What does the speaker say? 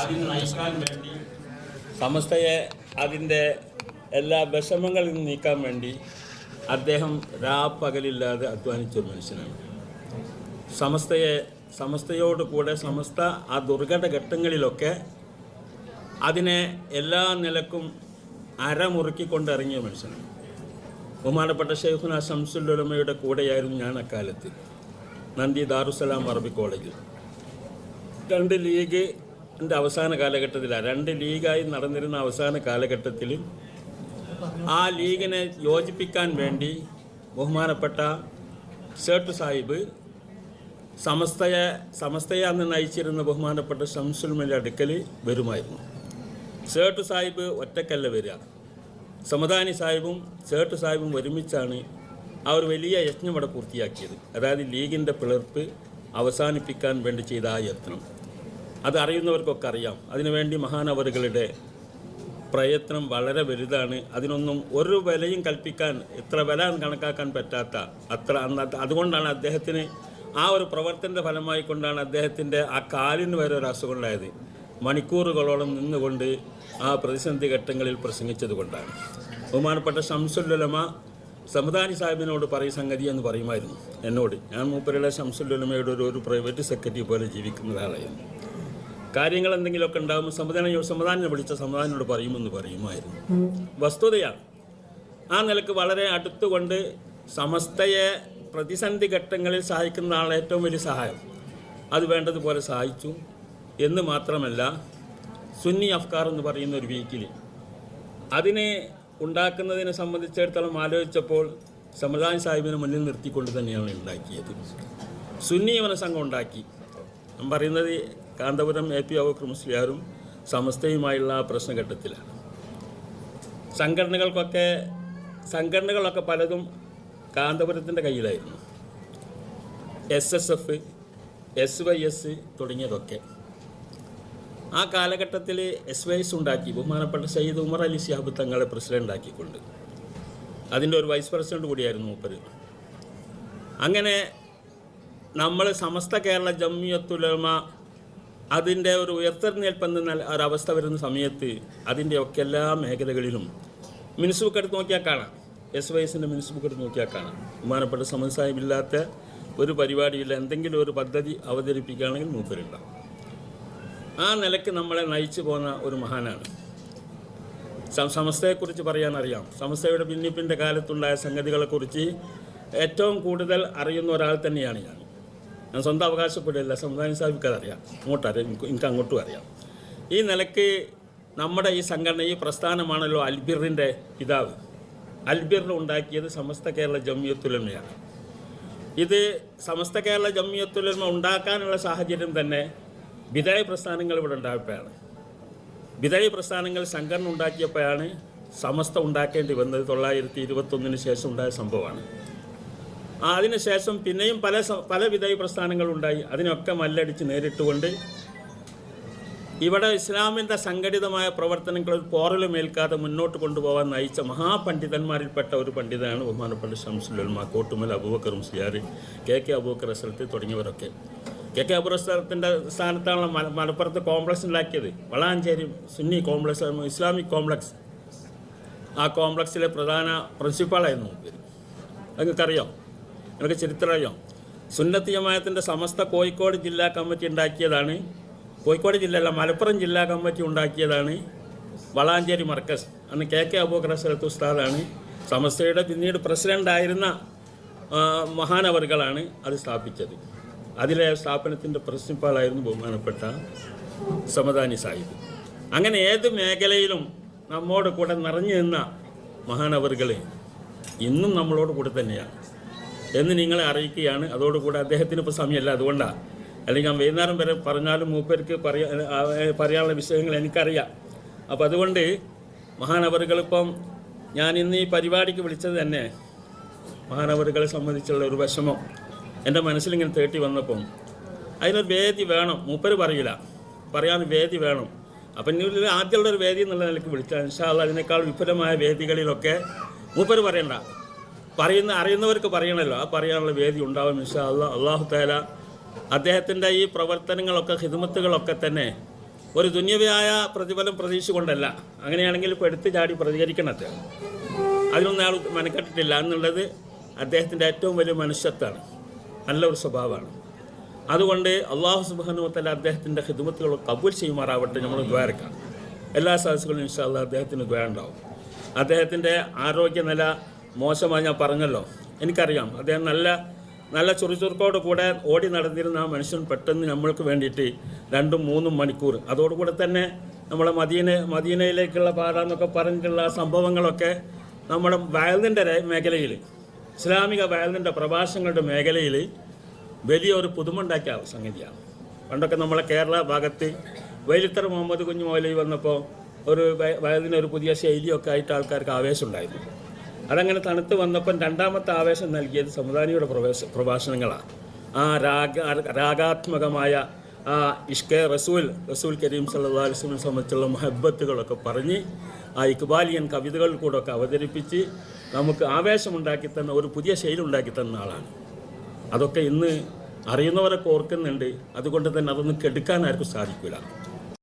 അതിന് നയിക്കാൻ വേണ്ടി, സമസ്തയെ അതിൻ്റെ എല്ലാ വിഷമങ്ങളിൽ നിന്ന് നീക്കാൻ വേണ്ടി അദ്ദേഹം രാപ്പകലില്ലാതെ അധ്വാനിച്ചൊരു മനുഷ്യനാണ്. സമസ്തയോട് കൂടെ സമസ്ത ആ ദുർഘട ഘട്ടങ്ങളിലൊക്കെ അതിനെ എല്ലാ നിലക്കും അരമുറുക്കിക്കൊണ്ട് ഇറങ്ങിയ മനുഷ്യനാണ്. ബഹുമാനപ്പെട്ട ഷെയ്ഖുന ശംസുൽ ഉലമയുടെ കൂടെയായിരുന്നു ഞാൻ അക്കാലത്ത് നന്ദി ദാറുസലാം അറബി കോളേജിൽ. 2 ലീഗിൻ്റെ അവസാന കാലഘട്ടത്തിലാണ്, 2 ലീഗായി നടന്നിരുന്ന അവസാന കാലഘട്ടത്തിൽ ആ ലീഗിനെ യോജിപ്പിക്കാൻ വേണ്ടി ബഹുമാനപ്പെട്ട സേട്ട് സാഹിബ് സമസ്തയെ അന്ന് നയിച്ചിരുന്ന ബഹുമാനപ്പെട്ട ശംസുൽമയുടെ അടുക്കൽ വരുമായിരുന്നു. സേട്ട് സാഹിബ് ഒറ്റക്കല്ല വരിക, സമദാനി സാഹിബും സേട്ട് സാഹിബും ഒരുമിച്ചാണ് ആ ഒരു വലിയ യജ്ഞം ഇവിടെ പൂർത്തിയാക്കിയത്. അതായത് ലീഗിൻ്റെ പിളർപ്പ് അവസാനിപ്പിക്കാൻ വേണ്ടി ചെയ്ത ആ യത്നം അത് അറിയുന്നവർക്കൊക്കെ അറിയാം. അതിനുവേണ്ടി മഹാനവറുകളുടെ പ്രയത്നം വളരെ വലുതാണ്. അതിനൊന്നും ഒരു വിലയും കൽപ്പിക്കാൻ, എത്ര വില കണക്കാക്കാൻ പറ്റാത്ത അത്ര അതുകൊണ്ടാണ് അദ്ദേഹത്തിന് ആ ഒരു പ്രവർത്തനത്തിൻ്റെ ഫലമായി കൊണ്ടാണ് അദ്ദേഹത്തിൻ്റെ ആ കാലിന് വരെ ഒരു അസുഖം ഉണ്ടായത്. മണിക്കൂറുകളോളം നിന്നുകൊണ്ട് ആ പ്രതിസന്ധി ഘട്ടങ്ങളിൽ പ്രസംഗിച്ചത് കൊണ്ടാണ്. ബഹുമാനപ്പെട്ട ശംസുൽ ഉലമ സമദാനി സാഹിബിനോട് സംഗതി എന്ന് പറയുമായിരുന്നു എന്നോട്. ഞാൻ മൂപ്പരുടെ ശംസുൽ ഉലമയുടെ ഒരു പ്രൈവറ്റ് സെക്രട്ടറി പോലെ ജീവിക്കുന്ന ഒരാളായിരുന്നു. കാര്യങ്ങൾ എന്തെങ്കിലുമൊക്കെ ഉണ്ടാകുമ്പോൾ സമദാനിനെ വിളിച്ച സമദാനിനോട് പറയുമായിരുന്നു. വസ്തുതയാണ്. ആ നിലക്ക് വളരെ അടുത്തുകൊണ്ട് സമസ്തയെ പ്രതിസന്ധി ഘട്ടങ്ങളിൽ സഹായിക്കുന്ന ആളെ ഏറ്റവും വലിയ സഹായം അത് വേണ്ടതുപോലെ സഹായിച്ചു എന്ന് മാത്രമല്ല, സുന്നി അഫ്കാർ എന്ന് പറയുന്ന ഒരു വീക്കിൽ അതിനെ ഉണ്ടാക്കുന്നതിനെ സംബന്ധിച്ചിടത്തോളം ആലോചിച്ചപ്പോൾ സമദാനി സാഹിബിനെ മുന്നിൽ നിർത്തിക്കൊണ്ട് തന്നെയാണ് ഉണ്ടാക്കിയത്. സുന്നി യവന സംഘം ഉണ്ടാക്കി. ഞാൻ പറയുന്നത് കാന്തപുരം AP അബൂബക്കർ മുസ്ലിയാരും സമസ്തയുമായുള്ള ആ പ്രശ്നഘട്ടത്തിലാണ്. സംഘടനകളൊക്കെ പലതും കാന്തപുരത്തിൻ്റെ കയ്യിലായിരുന്നു. SSF, SYS തുടങ്ങിയതൊക്കെ. ആ കാലഘട്ടത്തിൽ SYS ഉണ്ടാക്കി ബഹുമാനപ്പെട്ട സയ്യിദ് ഉമർ അലി ശിഹാബ് തങ്ങളെ പ്രസിഡൻ്റാക്കിക്കൊണ്ട്. അതിൻ്റെ ഒരു വൈസ് പ്രസിഡന്റ് കൂടിയായിരുന്നു മൂപ്പര്. അങ്ങനെ നമ്മൾ സമസ്ത കേരള ജംഇയ്യത്തുൽ ഉലമ അതിൻ്റെ ഒരു ഉയർത്തെഴുന്നേൽപ്പെന്ന ഒരവസ്ഥ വരുന്ന സമയത്ത് അതിൻ്റെയൊക്കെ എല്ലാ മേഖലകളിലും മിനിസ് ബുക്ക് എടുത്ത് നോക്കിയാൽ കാണാം. SYSൻ്റെ മിനിസ് ബുക്ക് എടുത്ത് നോക്കിയാൽ കാണാം. ബഹുമാനപ്പെട്ട സമദ് സാഹിബ് ഇല്ലാത്ത ഒരു പരിപാടിയില്ല. എന്തെങ്കിലും ഒരു പദ്ധതി അവതരിപ്പിക്കുകയാണെങ്കിൽ മൂപ്പരുണ്ടാവും. ആ നിലയ്ക്ക് നമ്മളെ നയിച്ചു പോകുന്ന ഒരു മഹാനാണ്. സമസ്തയെക്കുറിച്ച് പറയാനറിയാം. സമസ്തയുടെ ഭിന്നിപ്പിൻ്റെ കാലത്തുണ്ടായ സംഗതികളെക്കുറിച്ച് ഏറ്റവും കൂടുതൽ അറിയുന്ന ഒരാൾ തന്നെയാണ് ഞാൻ. സ്വന്തം അവകാശപ്പെടില്ല, സമദാനി സാഹിബിക്ക് അതറിയാം, എനിക്ക് അങ്ങോട്ടും അറിയാം. ഈ നിലയ്ക്ക് നമ്മുടെ ഈ സംഘടന, ഈ പ്രസ്ഥാനമാണല്ലോ അൽബിറിൻ്റെ പിതാവ്. അൽബിർ ഉണ്ടാക്കിയത് സമസ്ത കേരള ജംഇയ്യത്തുൽ ഉലമയാണ്. ഇത് സമസ്ത കേരള ജംഇയ്യത്തുൽ ഉലമ ഉണ്ടാക്കാനുള്ള സാഹചര്യം തന്നെ ബിദഅ പ്രസ്ഥാനങ്ങൾ ഇവിടെ ഉണ്ടായപ്പോഴാണ്. ബിദഅ പ്രസ്ഥാനങ്ങൾ സംഘടന ഉണ്ടാക്കിയപ്പോഴാണ് സമസ്ത ഉണ്ടാക്കേണ്ടി വന്നത്. 921 ശേഷം ഉണ്ടായ സംഭവമാണ്. അതിനുശേഷം പിന്നെയും പല ബിദഅ പ്രസ്ഥാനങ്ങളുണ്ടായി. അതിനൊക്കെ മല്ലടിച്ച് നേരിട്ടുകൊണ്ട് ഇവിടെ ഇസ്ലാമിൻ്റെ സംഘടിതമായ പ്രവർത്തനങ്ങൾ പോറലുമേൽക്കാതെ മുന്നോട്ട് കൊണ്ടുപോകാൻ നയിച്ച മഹാപണ്ഡിതന്മാരിൽപ്പെട്ട ഒരു പണ്ഡിതനാണ് ബഹുമാനപ്പെട്ട ശംസുൽ ഉലമ, കോട്ടുമൽ അബൂബക്കർ മുസ്ലിയാർ, KK അബൂബക്കർ അസ്സലത്ത് തുടങ്ങിയവരൊക്കെ. KK അബൂബക്കർ അസ്സലത്തിൻ്റെ സ്ഥാനത്താണ് മലപ്പുറത്ത് കോംപ്ലക്സ് ഉണ്ടാക്കിയത്. Valanchery Sunni complex, Islamic complex. ആ കോംപ്ലക്സിലെ പ്രധാന പ്രിൻസിപ്പാളായിരുന്നു പേര്. നിങ്ങൾക്കറിയാം, നിങ്ങൾക്ക് ചരിത്രം അറിയാം. സുന്നത്ത് ജമാഅത്തിൻ്റെ സമസ്ത കോഴിക്കോട് ജില്ലാ കമ്മിറ്റി ഉണ്ടാക്കിയതാണ്. കോഴിക്കോട് ജില്ലയല്ല, മലപ്പുറം ജില്ലാ കമ്മിറ്റി ഉണ്ടാക്കിയതാണ് വളാഞ്ചേരി മർക്കസ്. അന്ന് KK അബൂബക്കർ അസ്സലത്ത് ഉസ്താദാണ് സമസ്തയുടെ പിന്നീട് പ്രസിഡൻ്റായിരുന്ന മഹാനവറുകളാണ് അത് സ്ഥാപിച്ചത്. അതിലെ സ്ഥാപനത്തിൻ്റെ പ്രിൻസിപ്പാളായിരുന്നു ബഹുമാനപ്പെട്ട സമദാനി സാഹിബ്. അങ്ങനെ ഏത് മേഖലയിലും നമ്മോട് കൂടെ നിറഞ്ഞു നിന്ന മഹാനവറുകൾ ഇന്നും നമ്മളോട് കൂടെ തന്നെയാണ് എന്ന് നിങ്ങളെ അറിയിക്കുകയാണ്. അതോടുകൂടെ അദ്ദേഹത്തിന് ഇപ്പോൾ സമയമല്ല, അതുകൊണ്ടാണ്. അല്ലെങ്കിൽ ഞാൻ വൈകുന്നേരം വരെ പറഞ്ഞാലും മൂപ്പർക്ക് പറയാനുള്ള വിഷയങ്ങൾ എനിക്കറിയാം. അപ്പോൾ അതുകൊണ്ട് മഹാനവറുകളിപ്പം ഞാൻ ഇന്ന് ഈ പരിപാടിക്ക് വിളിച്ചത് തന്നെ മഹാനവറുകളെ സംബന്ധിച്ചുള്ള ഒരു വിഷമം എൻ്റെ മനസ്സിലിങ്ങനെ തേട്ടി വന്നപ്പം അതിനൊരു വേദി വേണം. മൂപ്പര് പറയില്ല, പറയാൻ വേദി വേണം. അപ്പം ഇനി ആദ്യമുള്ള ഒരു വേദി എന്നുള്ള നിലയ്ക്ക് വിളിച്ചാൽ ഇൻഷാ അല്ലാഹ് അതിനേക്കാൾ വിപുലമായ വേദികളിലൊക്കെ മൂപ്പര് പറയണ്ട, അറിയുന്നവർക്ക് പറയണമല്ലോ, ആ പറയാനുള്ള വേദി ഉണ്ടാവും ഇൻഷാ അല്ലാഹ്. അല്ലാഹു തആല അദ്ദേഹത്തിൻ്റെ ഈ പ്രവർത്തനങ്ങളൊക്കെ ഖിദ്മത്തുകളൊക്കെ തന്നെ ഒരു ദുന്യവയായ പ്രതിഫലം പ്രതീക്ഷിച്ചുകൊണ്ടല്ല. അങ്ങനെയാണെങ്കിൽ ഇപ്പോൾ എടുത്ത് ചാടി പ്രതികരിക്കണത് അതിനൊന്നും അയാൾ മെനക്കെട്ടിട്ടില്ല എന്നുള്ളത് അദ്ദേഹത്തിൻ്റെ ഏറ്റവും വലിയ മനുഷ്യത്വമാണ്, നല്ലൊരു സ്വഭാവമാണ്. അതുകൊണ്ട് അള്ളാഹു സുബ്ഹാനഹു വ തആല അദ്ദേഹത്തിൻ്റെ ഖിദ്മത്തുകൾ കബൂൽ ചെയ്യുമാറാവട്ടെ. നമ്മൾ ദ്വാരക്കാം. എല്ലാ സദസ്സുകളും ഇൻഷാ അല്ലാഹ് അദ്ദേഹത്തിന് ദ്വാ ഉണ്ടാവും. അദ്ദേഹത്തിൻ്റെ ആരോഗ്യനില മോശമായി ഞാൻ പറഞ്ഞല്ലോ, എനിക്കറിയാം. അദ്ദേഹം നല്ല ചുറുചുറുക്കോട് കൂടെ ഓടി നടന്നിരുന്ന ആ മനുഷ്യൻ പെട്ടെന്ന് നമ്മൾക്ക് വേണ്ടിയിട്ട് 2-3 മണിക്കൂർ, അതോടുകൂടെ തന്നെ നമ്മളെ മദീനയിലേക്കുള്ള പാത എന്നൊക്കെ പറഞ്ഞിട്ടുള്ള സംഭവങ്ങളൊക്കെ നമ്മുടെ വയലിൻ്റെ മേഖലയിൽ, ഇസ്ലാമിക വയലിൻ്റെ പ്രഭാഷണങ്ങളുടെ മേഖലയിൽ വലിയൊരു പുതുമുണ്ടാക്കിയ സംഗതിയാണ്. പണ്ടൊക്കെ നമ്മളെ കേരള ഭാഗത്ത് വൈലിത്തറ മുഹമ്മദ് കുഞ്ഞു മൗലവി വന്നപ്പോൾ ഒരു വയലിനൊരു പുതിയ ശൈലിയൊക്കെ ആയിട്ട് ആൾക്കാർക്ക് ആവേശം ഉണ്ടായിരുന്നു. അതങ്ങനെ തണുത്ത് വന്നപ്പം രണ്ടാമത്തെ ആവേശം നൽകിയത് സമദാനിയുടെ പ്രഭാഷണങ്ങളാണ്. ആ രാഗാത്മകമായ ആ ഇഷ്കെ റസൂൽ കരീം സല്ലല്ലാഹു അലൈഹി വസല്ലം സംബന്ധിച്ചുള്ള മുഹബ്ബത്തുകളൊക്കെ പറഞ്ഞ് ആ ഇക്ബാലിയൻ കവിതകൾ കൂടെ ഒക്കെ അവതരിപ്പിച്ച് നമുക്ക് ആവേശമുണ്ടാക്കി തന്ന ഒരു പുതിയ ശൈലി ഉണ്ടാക്കി തന്ന ആളാണ്. അതൊക്കെ ഇന്ന് അറിയുന്നവരൊക്കെ ഓർക്കുന്നുണ്ട്. അതുകൊണ്ട് തന്നെ അതൊന്നും കെടുക്കാൻ ആർക്കും സാധിക്കില്ല.